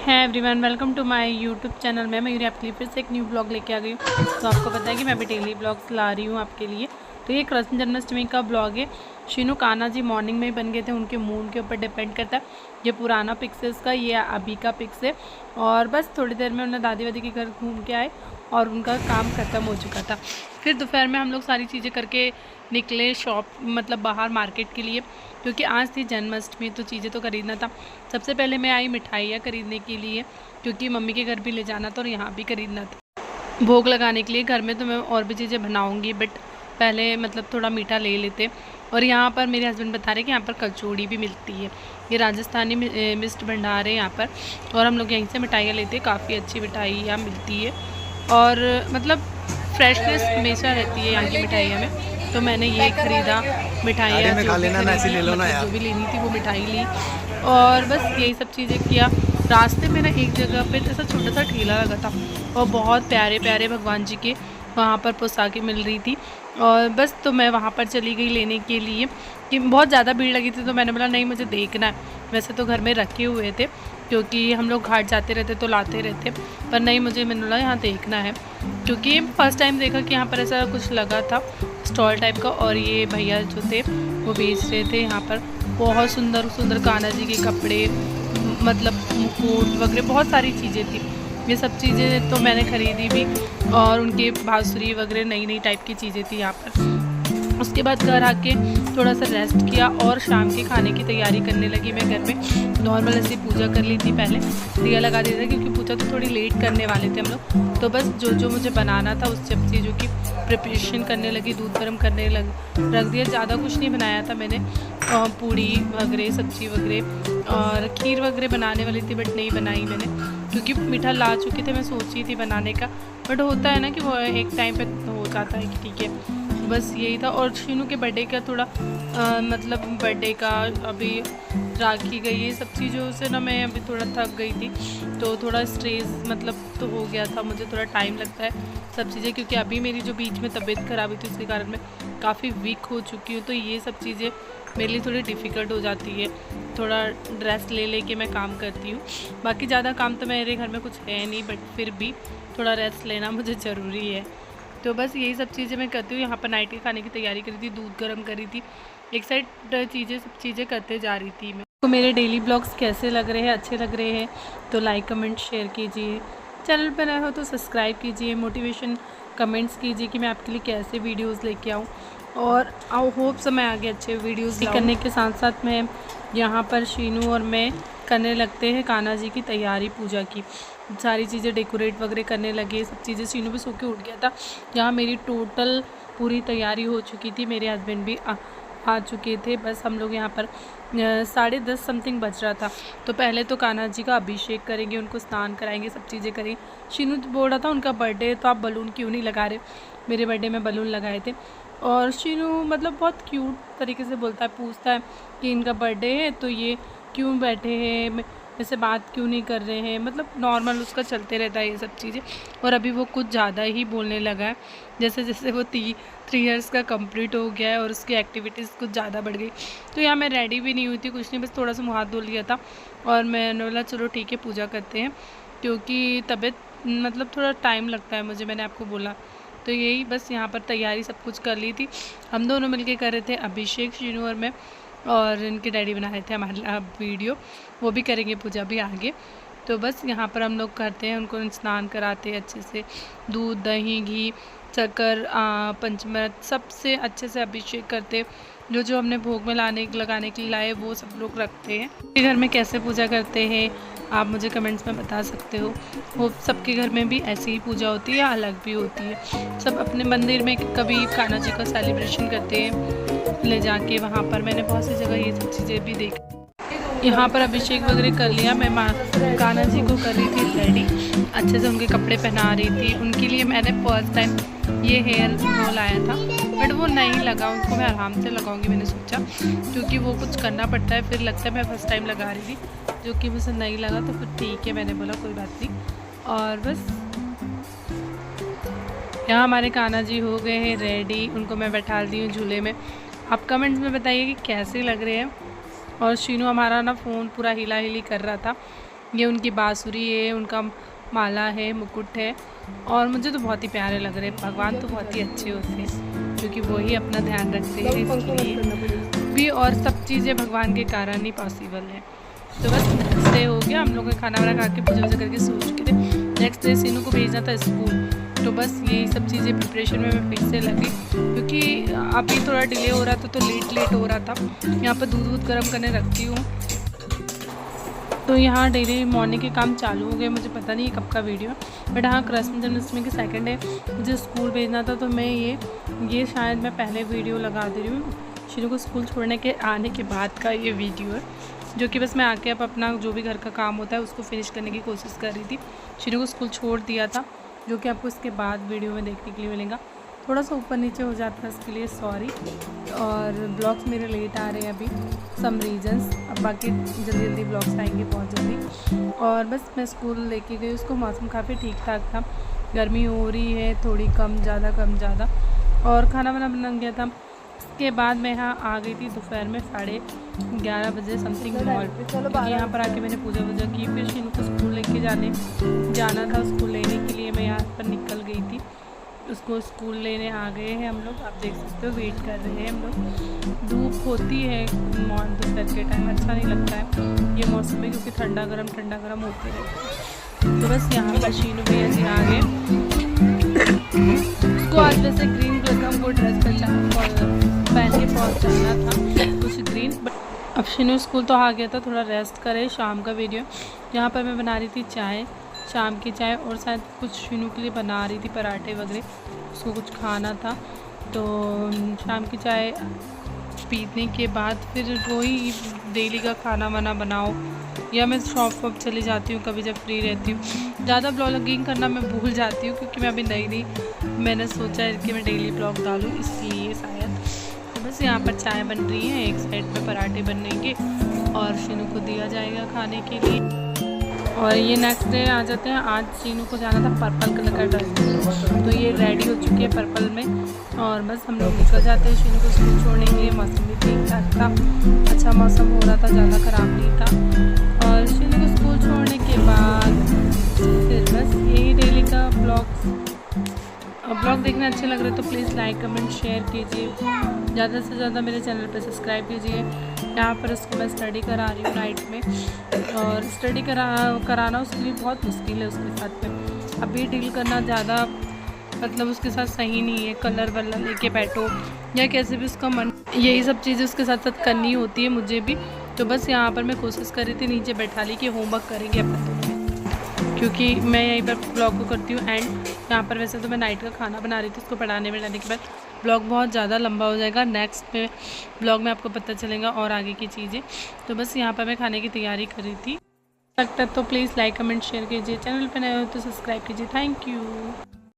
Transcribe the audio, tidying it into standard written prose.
है everyone, welcome to my YouTube channel. मैं मयूरी आपके लिए फिर से एक न्यू ब्लॉग लेके आ गई हूँ। तो आपको पता है कि मैं भी डेली ब्लॉग्स ला रही हूँ आपके लिए। तो ये कृष्ण जन्माष्टमी का ब्लॉग है। शीनू कान्हा जी मॉर्निंग में ही बन गए थे, उनके मूड के ऊपर डिपेंड करता है। ये पुराना पिक्स है इसका, ये अभी का पिक्स है। और बस थोड़ी देर में उन्हें दादी वादी के घर घूम के आए और उनका काम ख़त्म हो चुका था। फिर दोपहर में हम लोग सारी चीज़ें करके निकले शॉप, मतलब बाहर मार्केट के लिए, क्योंकि आज थी जन्माष्टमी तो चीज़ें तो खरीदना था। सबसे पहले मैं आई मिठाइयाँ खरीदने के लिए, क्योंकि मम्मी के घर भी ले जाना था और यहाँ भी खरीदना था भोग लगाने के लिए। घर में तो मैं और भी चीज़ें बनाऊँगी, बट पहले मतलब थोड़ा मीठा ले लेते। और यहाँ पर मेरे हस्बैंड बता रहे कि यहाँ पर कचौड़ी भी मिलती है। ये राजस्थानी मिस्ट भंडार है यहाँ पर, और हम लोग यहीं से मिठाइयाँ लेते हैं। काफ़ी अच्छी मिठाइयाँ मिलती है और मतलब फ्रेशनेस हमेशा रहती है यहाँ की मिठाइयों में। तो मैंने ये ख़रीदा मिठाइयाँ, जो भी लेनी थी वो मिठाई ली और बस यही सब चीज़ें किया। रास्ते में ना एक जगह पे ऐसा छोटा सा ठेला लगा था और बहुत प्यारे प्यारे भगवान जी के वहाँ पर पोशाकें मिल रही थी। और बस तो मैं वहाँ पर चली गई लेने के लिए, कि बहुत ज़्यादा भीड़ लगी थी। तो मैंने बोला नहीं, मुझे देखना है। वैसे तो घर में रखे हुए थे, क्योंकि हम लोग घाट जाते रहते तो लाते रहते, पर नहीं, मैंने बोला यहाँ देखना है, क्योंकि फर्स्ट टाइम देखा कि यहाँ पर ऐसा कुछ लगा था स्टॉल टाइप का। और ये भैया जो थे वो बेच रहे थे यहाँ पर बहुत सुंदर सुंदर कान्हा जी के कपड़े, मतलब मुकुट वगैरह बहुत सारी चीज़ें थी। ये सब चीज़ें तो मैंने ख़रीदी भी, और उनके बांसुरी वगैरह नई नई टाइप की चीज़ें थी यहाँ पर। उसके बाद घर आके थोड़ा सा रेस्ट किया और शाम के खाने की तैयारी करने लगी। मैं घर में नॉर्मल ऐसी पूजा कर ली थी, पहले दिया लगा दिया था, क्योंकि पूजा तो थोड़ी लेट करने वाले थे हम लोग। तो बस जो मुझे बनाना था उस सब चीज़ों की प्रिपरेशन करने लगी, दूध गर्म करने रख दिया। ज़्यादा कुछ नहीं बनाया था मैंने, पूड़ी वगैरह सब्जी वगैरह और खीर वगैरह बनाने वाली थी, बट नहीं बनाई मैंने, क्योंकि मीठा ला चुके थे। मैं सोची थी बनाने का, बट होता है ना कि वो एक टाइम पे हो जाता है कि ठीक है। बस यही था। और शीनू के बर्थडे का थोड़ा मतलब बर्थडे का अभी राखी गई, ये सब चीज़ों से ना मैं अभी थोड़ा थक गई थी, तो थोड़ा स्ट्रेस मतलब तो हो गया था। मुझे थोड़ा टाइम लगता है सब चीज़ें, क्योंकि अभी मेरी जो बीच में तबीयत ख़राब हुई थी उसके कारण मैं काफ़ी वीक हो चुकी हूँ। तो ये सब चीज़ें मेरे लिए थोड़ी डिफ़िकल्ट हो जाती है। थोड़ा रेस्ट ले के मैं काम करती हूँ। बाकी ज़्यादा काम तो मेरे घर में कुछ है नहीं, बट फिर भी थोड़ा रेस्ट लेना मुझे ज़रूरी है। तो बस यही सब चीज़ें मैं करती हूँ। यहाँ पर नाइट के खाने की तैयारी करी थी, दूध गर्म करी थी, एक साइड सब चीज़ें करते जा रही थी मैं। तो मेरे डेली ब्लॉग्स कैसे लग रहे हैं, अच्छे लग रहे हैं तो लाइक कमेंट शेयर कीजिए। चैनल पर नए हो तो सब्सक्राइब कीजिए, मोटिवेशन कमेंट्स कीजिए कि मैं आपके लिए कैसे वीडियोज़ लेके आऊँ। और आई होप मैं आगे अच्छे वीडियोज़ करने के साथ साथ मैं यहाँ पर शीनू और मैं करने लगते हैं कान्हा जी की तैयारी, पूजा की सारी चीज़ें डेकोरेट वगैरह करने लगे। सब चीज़ें, शीनू भी सो के उठ गया था। यहाँ मेरी टोटल पूरी तैयारी हो चुकी थी, मेरे हस्बैंड भी आ चुके थे। बस हम लोग यहाँ पर 10:30 समथिंग बज रहा था। तो पहले तो कान्हा जी का अभिषेक करेंगे, उनको स्नान कराएंगे, सब चीज़ें करेंगे। शीनू बोल रहा था उनका बर्थडे है तो आप बलून क्यों नहीं लगा रहे। मेरे बर्थडे में बलून लगाए थे। और शीनू मतलब बहुत क्यूट तरीके से बोलता है, पूछता है कि इनका बर्थडे है तो ये क्यों बैठे हैं, जैसे बात क्यों नहीं कर रहे हैं, मतलब नॉर्मल उसका चलते रहता है ये सब चीज़ें। और अभी वो कुछ ज़्यादा ही बोलने लगा है, जैसे जैसे वो 3 इयर्स का कंप्लीट हो गया है और उसकी एक्टिविटीज़ कुछ ज़्यादा बढ़ गई। तो यहाँ मैं रेडी भी नहीं हुई थी, कुछ नहीं, बस थोड़ा सा मुँह हाथ धो लिया था और मैंने बोला चलो ठीक है पूजा करते हैं, क्योंकि तबीयत मतलब थोड़ा टाइम लगता है मुझे, मैंने आपको बोला। तो यही बस यहाँ पर तैयारी सब कुछ कर ली थी। हम दोनों मिलके कर रहे थे अभिषेक, शीनू और मैं, और इनके डैडी बना रहे थे हमारे वीडियो, वो भी करेंगे पूजा भी आगे। तो बस यहाँ पर हम लोग करते हैं, उनको स्नान कराते हैं अच्छे से, दूध दही घी शक्कर पंचमृत सबसे अच्छे से अभिषेक करते। जो हमने भोग में लगाने के लिए लाए वो सब लोग रखते हैं। आपके घर में कैसे पूजा करते हैं आप मुझे कमेंट्स में बता सकते हो। वो सबके घर में भी ऐसी ही पूजा होती है या अलग भी होती है। सब अपने मंदिर में कभी कान्हा जी का सेलिब्रेशन करते हैं ले जाके वहाँ पर। मैंने बहुत सी जगह ये सब चीज़ें भी देखी। यहाँ पर अभिषेक वगैरह कर लिया। मैं कान्हा जी को कर रही थी रेडी, अच्छे से उनके कपड़े पहना रही थी। उनके लिए मैंने फर्स्ट टाइम ये हेयर वो लाया था, बट वो नहीं लगा उनको, मैं आराम से लगाऊंगी मैंने सोचा, क्योंकि वो कुछ करना पड़ता है, फिर लगता है मैं फ़र्स्ट टाइम लगा रही थी, जो कि मुझे नहीं लगा। तो फिर ठीक है, मैंने बोला कोई बात नहीं। और बस यहाँ हमारे कान्हा जी हो गए हैं रेडी, उनको मैं बैठा दी हूँ झूले में। आप कमेंट्स में बताइए कि कैसे लग रहे हैं। और शीनू हमारा ना फ़ोन पूरा हिला हिली कर रहा था, ये उनकी बांसुरी है, उनका माला है, मुकुट है और मुझे तो बहुत ही प्यारे लग रहे हैं। भगवान तो बहुत ही अच्छे होते हैं क्योंकि वो ही अपना ध्यान रखते हैं, इसलिए भी और सब चीज़ें भगवान के कारण ही पॉसिबल है। तो बस नेक्स्ट डे हो गया, हम लोग ने खाना वाना खा के पूजा वूजा करके सो चुके थे। नेक्स्ट डे सीनू को भेजना था स्कूल, तो बस यही सब चीज़ें प्रिपरेशन में मैं फिर से लगी क्योंकि अभी थोड़ा डिले हो रहा था तो लेट हो रहा था। यहाँ पर दूध गर्म करने रखती हूँ, तो यहाँ डेली मॉर्निंग के काम चालू हो गए। मुझे पता नहीं कब का वीडियो है, बट हाँ कृष्ण जन्माष्टमी के सेकंड डे मुझे स्कूल भेजना था, तो मैं ये शायद मैं पहले वीडियो लगा दे रही हूँ। शीनू को स्कूल छोड़ने के आने के बाद का ये वीडियो है, जो कि बस मैं आके अब अपना जो भी घर का काम होता है उसको फिनिश करने की कोशिश कर रही थी। शीनू को स्कूल छोड़ दिया था, जो कि आपको इसके बाद वीडियो में देखने के लिए मिलेगा। थोड़ा सा ऊपर नीचे हो जाता है, इसके लिए सॉरी। और ब्लॉग्स मेरे लेट आ रहे हैं अभी, सम रीजंस। अब बाकी जल्दी ब्लॉग्स आएंगे बहुत जल्दी। और बस मैं स्कूल लेके गई उसको, मौसम काफ़ी ठीक ठाक था, गर्मी हो रही है थोड़ी कम ज़्यादा, और खाना वाना बन गया था। उसके बाद मैं यहाँ आ गई थी दोपहर में 11:30 बजे समथिंग मॉल, क्योंकि यहाँ पर आके मैंने पूजा वूजा की। फिर शीनू को स्कूल लेके जाना था, स्कूल लेने के लिए मैं यहाँ पर निकल गई थी। उसको स्कूल लेने आ गए हैं हम लोग, आप देख सकते हो, वेट कर रहे हैं हम लोग। धूप होती है दोपहर के टाइम, अच्छा नहीं लगता है ये मौसम में, क्योंकि ठंडा गर्म होते रहता है। तो बस यहाँ पर शीनू भी ऐसे आ गए। उसको आज वैसे ग्रीन कलर का हमको ड्रेस पहन के पहुँचाना था, कुछ ग्रीन। बट अब शीनू स्कूल तो आ गया था, थोड़ा रेस्ट करे। शाम का वीडियो, यहाँ पर मैं बना रही थी चाय, शाम की चाय, और शायद कुछ शीनू के लिए बना रही थी पराठे वगैरह, उसको कुछ खाना था। तो शाम की चाय पीने के बाद फिर वही डेली का खाना वाना बनाओ, या मैं शॉप वॉप चली जाती हूँ कभी जब फ्री रहती हूँ। ज़्यादा ब्लॉगिंग करना मैं भूल जाती हूँ, क्योंकि मैं अभी नई मैंने सोचा है कि मैं डेली ब्लॉग डालूँ, इसलिए शायद। तो बस यहाँ पर चाय बन रही है, एक साइड पे पराठे बनेंगे और शीनू को दिया जाएगा खाने के लिए। और ये नेक्स्ट डे आ जाते हैं। आज शीनू को जाना था पर्पल कलर का ड्रेस, तो ये रेडी हो चुकी है पर्पल में, और बस हम लोग निकल जाते हैं शीनू को स्कूल छोड़ने के लिए। मौसम भी ठीक ठाक था, अच्छा मौसम हो रहा था, ज़्यादा ख़राब नहीं था। और शीनू को स्कूल छोड़ने के बाद फिर बस यही डेली का ब्लॉग देखना अच्छे लग रहे तो प्लीज़ लाइक कमेंट शेयर कीजिए, ज़्यादा से ज़्यादा मेरे चैनल पे सब्सक्राइब कीजिए। यहाँ पर उसको मैं स्टडी करा रही हूँ नाइट में, और स्टडी कराना उसके लिए बहुत मुश्किल है। उसके साथ में अभी डील करना ज़्यादा मतलब उसके साथ सही नहीं है। कलर वलर लेके बैठो या कैसे भी उसका मन, यही सब चीज़ें उसके साथ साथ करनी होती है मुझे भी। तो बस यहाँ पर मैं कोशिश कर रही थी नीचे बैठा ली कि होमवर्क करेंगे अपना, क्योंकि मैं यहीं पर ब्लॉग को करती हूँ एंड। यहाँ पर वैसे तो मैं नाइट का खाना बना रही थी, उसको पढ़ाने में लाने के बाद ब्लॉग बहुत ज़्यादा लंबा हो जाएगा। नेक्स्ट में ब्लॉग में आपको पता चलेगा और आगे की चीज़ें। तो बस यहाँ पर मैं खाने की तैयारी कर रही थी। लगता है तो प्लीज़ लाइक कमेंट शेयर कीजिए, चैनल पर नए हो तो सब्सक्राइब कीजिए। Thank you.